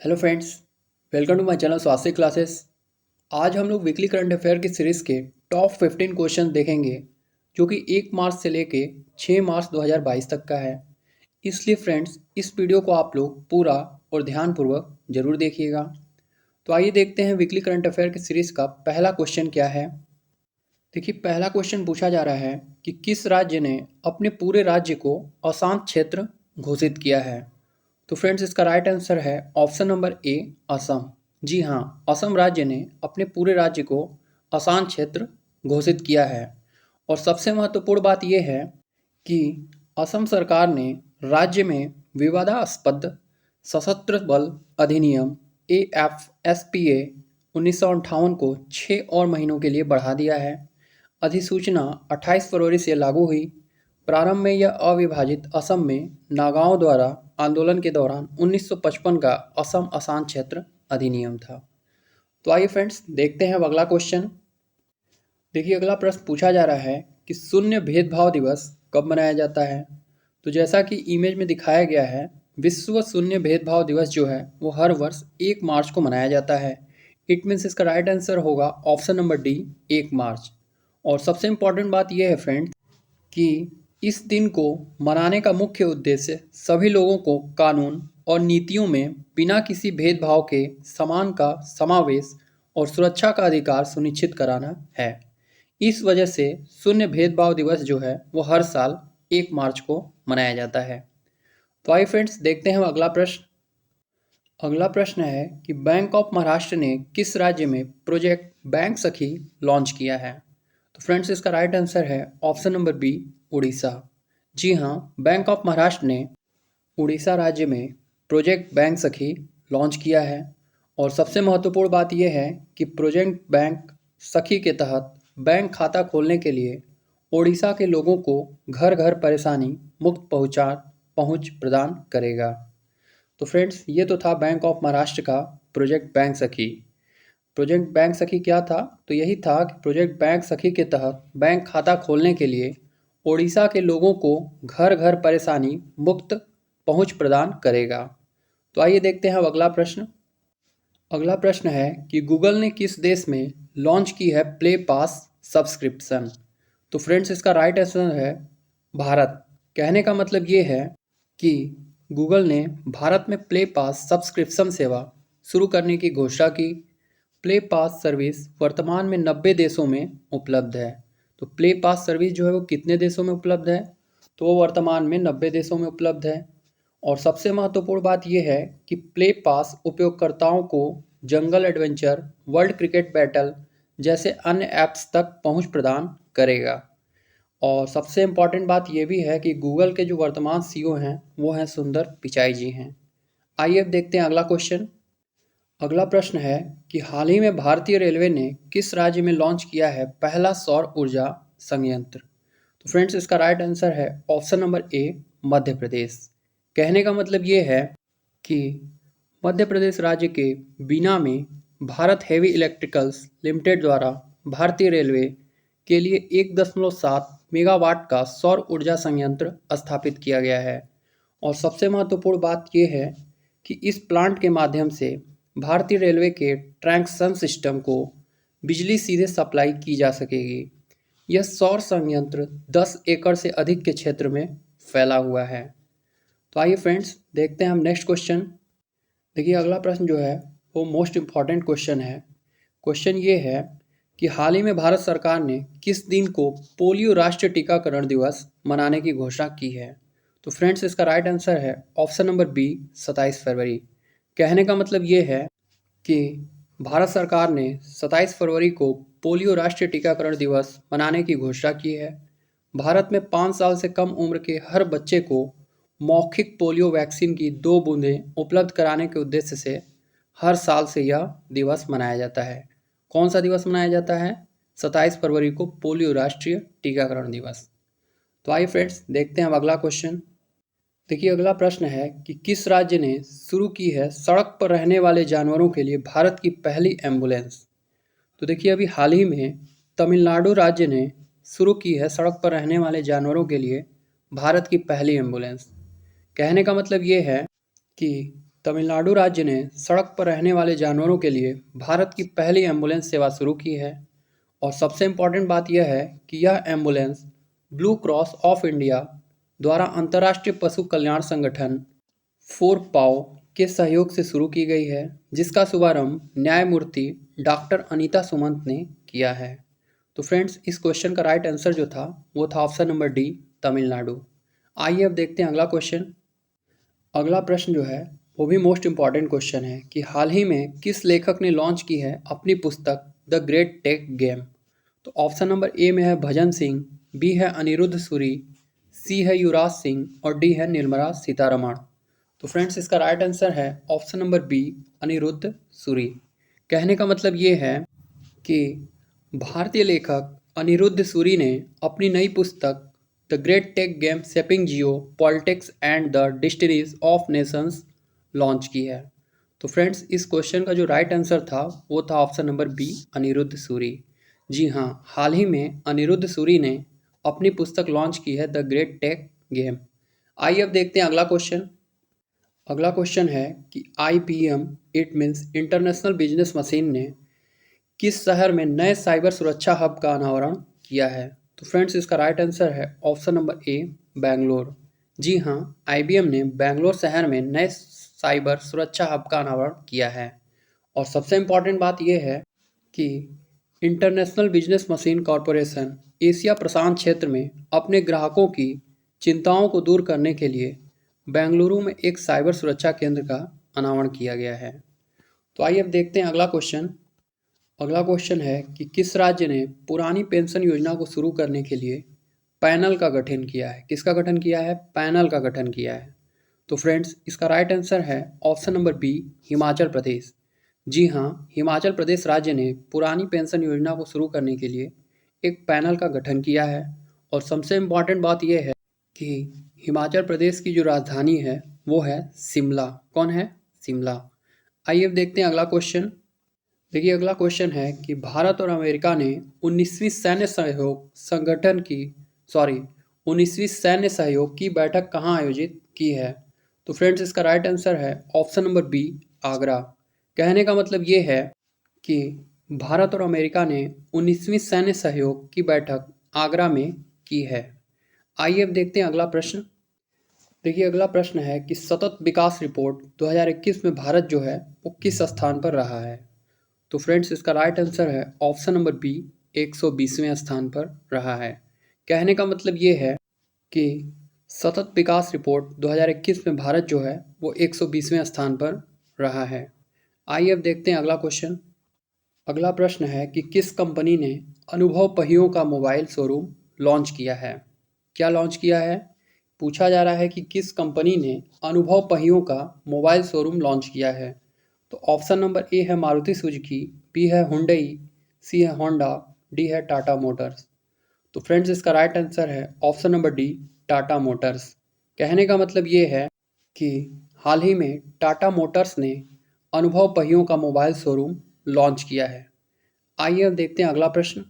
Hello friends, welcome to my channel Swasthya classes. आज हम लोग वीकली करंट अफेयर की सीरीज़ के टॉप 15 क्वेश्चन देखेंगे, जो कि 1 मार्च से लेके 6 मार्च 2022 तक का है। इसलिए फ्रेंड्स, इस वीडियो को आप लोग पूरा और ध्यानपूर्वक जरूर देखिएगा। तो आइए देखते हैं वीकली करंट अफेयर की सीरीज़ का पहला क्वेश्चन क्या है। देखिए, पहला क्वेश्चन पूछा जा रहा है कि किस राज्य ने अपने पूरे राज्य को अशांत क्षेत्र घोषित किया है। तो फ्रेंड्स, इसका राइट आंसर है ऑप्शन नंबर ए, असम। जी हाँ, असम राज्य ने अपने पूरे राज्य को अशांत क्षेत्र घोषित किया है। और सबसे महत्वपूर्ण बात यह है कि असम सरकार ने राज्य में विवादास्पद सशस्त्र बल अधिनियम AFSPA 1958 को 6 और महीनों के लिए बढ़ा दिया है। अधिसूचना 28 फरवरी से लागू हुई। प्रारंभ में यह अविभाजित असम में नागाओं द्वारा आंदोलन के दौरान 1955 का असम अशांत क्षेत्र अधिनियम था। तो आइए फ्रेंड्स, देखते हैं अब अगला क्वेश्चन। देखिए, अगला प्रश्न पूछा जा रहा है कि शून्य भेदभाव दिवस कब मनाया जाता है। तो जैसा कि इमेज में दिखाया गया है, विश्व शून्य भेदभाव दिवस जो है वो हर वर्ष 1 मार्च को मनाया जाता है। इट मीन्स इसका राइट आंसर होगा ऑप्शन नंबर डी, 1 मार्च। और सबसे इम्पॉर्टेंट बात यह है फ्रेंड्स कि इस दिन को मनाने का मुख्य उद्देश्य सभी लोगों को कानून और नीतियों में बिना किसी भेदभाव के समान का समावेश और सुरक्षा का अधिकार सुनिश्चित कराना है। इस वजह से शून्य भेदभाव दिवस जो है वो हर साल 1 मार्च को मनाया जाता है। तो आइए फ्रेंड्स, देखते हैं अगला प्रश्न। अगला प्रश्न है कि बैंक ऑफ महाराष्ट्र ने किस राज्य में प्रोजेक्ट बैंक सखी लॉन्च किया है। तो फ्रेंड्स, इसका राइट आंसर है ऑप्शन नंबर बी, उड़ीसा। जी हाँ, बैंक ऑफ महाराष्ट्र ने उड़ीसा राज्य में प्रोजेक्ट बैंक सखी लॉन्च किया है। और सबसे महत्वपूर्ण बात यह है कि प्रोजेक्ट बैंक सखी के तहत बैंक खाता खोलने के लिए ओडिशा के लोगों को घर घर परेशानी मुक्त पहुंच प्रदान करेगा। तो फ्रेंड्स, ये तो था बैंक ऑफ महाराष्ट्र का प्रोजेक्ट बैंक सखी। प्रोजेक्ट बैंक सखी क्या था? तो यही था कि प्रोजेक्ट बैंक सखी के तहत बैंक खाता खोलने के लिए ओडिशा के लोगों को घर घर परेशानी मुक्त पहुंच प्रदान करेगा। तो आइए देखते हैं अब अगला प्रश्न। अगला प्रश्न है कि गूगल ने किस देश में लॉन्च की है प्ले पास सब्सक्रिप्शन। तो फ्रेंड्स, इसका राइट आंसर है भारत। कहने का मतलब ये है कि गूगल ने भारत में प्ले पास सब्सक्रिप्शन सेवा शुरू करने की घोषणा की। प्ले पास सर्विस वर्तमान में 90 देशों में उपलब्ध है। तो प्ले पास सर्विस जो है वो कितने देशों में उपलब्ध है? तो वो वर्तमान में 90 देशों में उपलब्ध है। और सबसे महत्वपूर्ण बात यह है कि प्ले पास उपयोगकर्ताओं को जंगल एडवेंचर, वर्ल्ड क्रिकेट बैटल जैसे अन्य ऐप्स तक पहुंच प्रदान करेगा। और सबसे इम्पॉर्टेंट बात यह भी है कि गूगल के जो वर्तमान CEO हैं वो हैं सुंदर पिचाई जी हैं। आइए अब देखते हैं अगला क्वेश्चन। अगला प्रश्न है कि हाल ही में भारतीय रेलवे ने किस राज्य में लॉन्च किया है पहला सौर ऊर्जा संयंत्र। तो फ्रेंड्स, इसका राइट आंसर है option number A, Madhya Pradesh. कहने का मतलब ये है कि मध्य प्रदेश राज्य के बीना में भारत हेवी इलेक्ट्रिकल्स लिमिटेड द्वारा भारतीय रेलवे के लिए 1.7 मेगावाट का सौर ऊर्जा संयंत्र स्थापित किया गया है। और सबसे महत्वपूर्ण बात यह है कि इस प्लांट के माध्यम से भारतीय रेलवे के ट्रैक्शन सिस्टम को बिजली सीधे सप्लाई की जा सकेगी। यह सौर संयंत्र 10 एकड़ से अधिक के क्षेत्र में फैला हुआ है। तो आइए फ्रेंड्स, देखते हैं हम नेक्स्ट क्वेश्चन। देखिए, अगला प्रश्न जो है वो मोस्ट इम्पॉर्टेंट क्वेश्चन है। क्वेश्चन ये है कि हाल ही में भारत सरकार ने किस दिन को पोलियो राष्ट्रीय टीकाकरण दिवस मनाने की घोषणा की है। तो फ्रेंड्स, इसका राइट आंसर है ऑप्शन नंबर बी, 27 फरवरी। कहने का मतलब ये है कि भारत सरकार ने 27 फरवरी को पोलियो राष्ट्रीय टीकाकरण दिवस मनाने की घोषणा की है। भारत में 5 साल से कम उम्र के हर बच्चे को मौखिक पोलियो वैक्सीन की 2 बूंदें उपलब्ध कराने के उद्देश्य से हर साल से यह दिवस मनाया जाता है। कौन सा दिवस मनाया जाता है? 27 फरवरी को पोलियो राष्ट्रीय टीकाकरण दिवस। तो आइए फ्रेंड्स, देखते हैं अब अगला क्वेश्चन। देखिए, अगला प्रश्न है कि किस राज्य ने शुरू की है सड़क पर रहने वाले जानवरों के लिए भारत की पहली एम्बुलेंस। तो देखिए, अभी हाल ही में तमिलनाडु राज्य ने शुरू की है सड़क पर रहने वाले जानवरों के लिए भारत की पहली एम्बुलेंस। कहने का मतलब ये है कि तमिलनाडु राज्य ने सड़क पर रहने वाले जानवरों के लिए भारत की पहली एम्बुलेंस सेवा शुरू की है। और सबसे इम्पॉर्टेंट बात यह है कि यह ambulance blue cross of India द्वारा अंतर्राष्ट्रीय पशु कल्याण संगठन फोर पाव के सहयोग से शुरू की गई है, जिसका शुभारंभ न्यायमूर्ति डॉक्टर अनीता सुमंत ने किया है। तो फ्रेंड्स, इस क्वेश्चन का राइट आंसर जो था वो था ऑप्शन नंबर डी, तमिलनाडु। आइए अब देखते हैं अगला क्वेश्चन। अगला प्रश्न जो है वो भी मोस्ट इम्पॉर्टेंट क्वेश्चन है कि हाल ही में किस लेखक ने लॉन्च की है अपनी पुस्तक द ग्रेट टेक गेम। तो ऑप्शन नंबर ए में है भजन सिंह, बी है अनिरुद्ध सूरी, सी है युवराज सिंह और डी है निर्मला सीतारमण। तो फ्रेंड्स, इसका राइट आंसर है option number B, Aniruddh Suri. कहने का मतलब ये है कि भारतीय लेखक अनिरुद्ध सूरी ने अपनी नई पुस्तक the great tech game shaping geopolitics and the destinies of nations launch की है। तो फ्रेंड्स, इस क्वेश्चन का जो राइट आंसर था वो था option number B, Aniruddh Suri. जी हाँ, हाल ही में अनिरुद्ध सूरी ने अपनी पुस्तक लॉन्च की है द ग्रेट टेक गेम। आइए अब देखते हैं अगला क्वेश्चन। अगला क्वेश्चन है कि IBM it means international business machine ने किस शहर में नए साइबर सुरक्षा हब का अनावरण किया है। तो फ्रेंड्स, इसका राइट आंसर है ऑप्शन नंबर ए, बेंगलोर। जी हाँ, IBM ने बेंगलोर शहर में नए साइबर सुरक्षा हब का अनावरण किया है। और सबसे इम्पॉर्टेंट बात यह है कि international business machine corporation Asia प्रशांत क्षेत्र में अपने ग्राहकों की चिंताओं को दूर करने के लिए बेंगलुरु में एक साइबर सुरक्षा केंद्र का अनावरण किया गया है। तो आइए अब देखते हैं अगला क्वेश्चन। अगला क्वेश्चन है कि किस राज्य ने पुरानी पेंशन योजना को शुरू करने के लिए पैनल का गठन किया है। किसका गठन किया है? पैनल का गठन किया है। तो फ्रेंड्स, इसका राइट आंसर है option number B, Himachal Pradesh. जी हाँ, हिमाचल प्रदेश राज्य ने पुरानी पेंशन योजना को शुरू करने के लिए एक पैनल का गठन किया है। और सबसे इम्पॉर्टेंट बात यह है कि हिमाचल प्रदेश की जो राजधानी है वो है शिमला। कौन है? शिमला। आइए अब देखते हैं अगला क्वेश्चन। देखिए, अगला क्वेश्चन है कि भारत और अमेरिका ने 19वीं सैन्य सहयोग की बैठक कहाँ आयोजित की है। तो फ्रेंड्स, इसका राइट आंसर है ऑप्शन नंबर बी, आगरा। कहने का मतलब ये है कि भारत और अमेरिका ने 19वीं सैन्य सहयोग की बैठक आगरा में की है। आइए अब देखते हैं अगला प्रश्न। देखिए, अगला प्रश्न है कि सतत विकास रिपोर्ट 2021 में भारत जो है वो किस स्थान पर रहा है। तो फ्रेंड्स, इसका राइट आंसर है ऑप्शन नंबर बी, 120वें स्थान पर रहा है। कहने का मतलब ये है कि सतत विकास रिपोर्ट 2021 में भारत जो है वो 120वें स्थान पर रहा है। आइए अब देखते हैं अगला क्वेश्चन। अगला प्रश्न है कि किस कंपनी ने अनुभव पहियों का मोबाइल शोरूम लॉन्च किया है। क्या लॉन्च किया है? पूछा जा रहा है कि किस कंपनी ने अनुभव पहियों का मोबाइल शोरूम लॉन्च किया है। तो ऑप्शन नंबर ए है मारुति सुजुकी, बी है हुंडई, सी है होंडा, डी है टाटा मोटर्स। तो फ्रेंड्स, इसका राइट आंसर है option number D, Tata Motors. कहने का मतलब ये है कि हाल ही में टाटा मोटर्स ने अनुभव पहियों का मोबाइल शोरूम लॉन्च किया है। आइए अब देखते हैं अगला प्रश्न।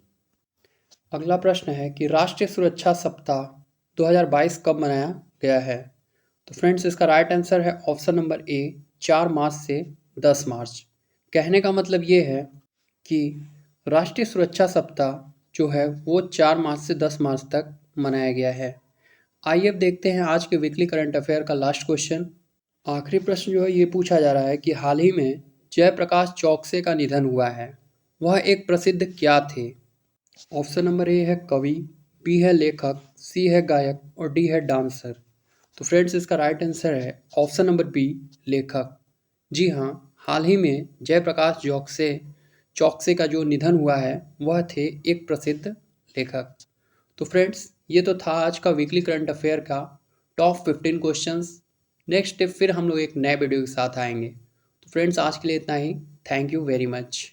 अगला प्रश्न है कि राष्ट्रीय सुरक्षा सप्ताह 2022 कब मनाया गया है। तो फ्रेंड्स, इसका राइट आंसर है ऑप्शन नंबर ए, 4 मार्च से 10 मार्च। कहने का मतलब ये है कि राष्ट्रीय सुरक्षा सप्ताह जो है वो 4 मार्च से 10 मार्च तक मनाया गया है। आइए अब देखते हैं आज के वीकली करंट अफेयर का लास्ट क्वेश्चन। आखिरी प्रश्न जो है ये पूछा जा रहा है कि हाल ही में जयप्रकाश चौकसे का निधन हुआ है, वह एक प्रसिद्ध क्या थे। ऑप्शन नंबर ए है कवि, बी है लेखक, सी है गायक और डी है डांसर। तो फ्रेंड्स, इसका राइट आंसर है ऑप्शन नंबर बी, लेखक। जी हाँ, हाल ही में जयप्रकाश चौकसे का जो निधन हुआ है वह थे एक प्रसिद्ध लेखक। तो फ्रेंड्स, ये तो था आज का वीकली करंट अफेयर का टॉप 15 क्वेश्चंस। नेक्स्ट फिर हम लोग एक नए वीडियो के साथ आएंगे। तो फ्रेंड्स, आज के लिए इतना ही। Thank you very much.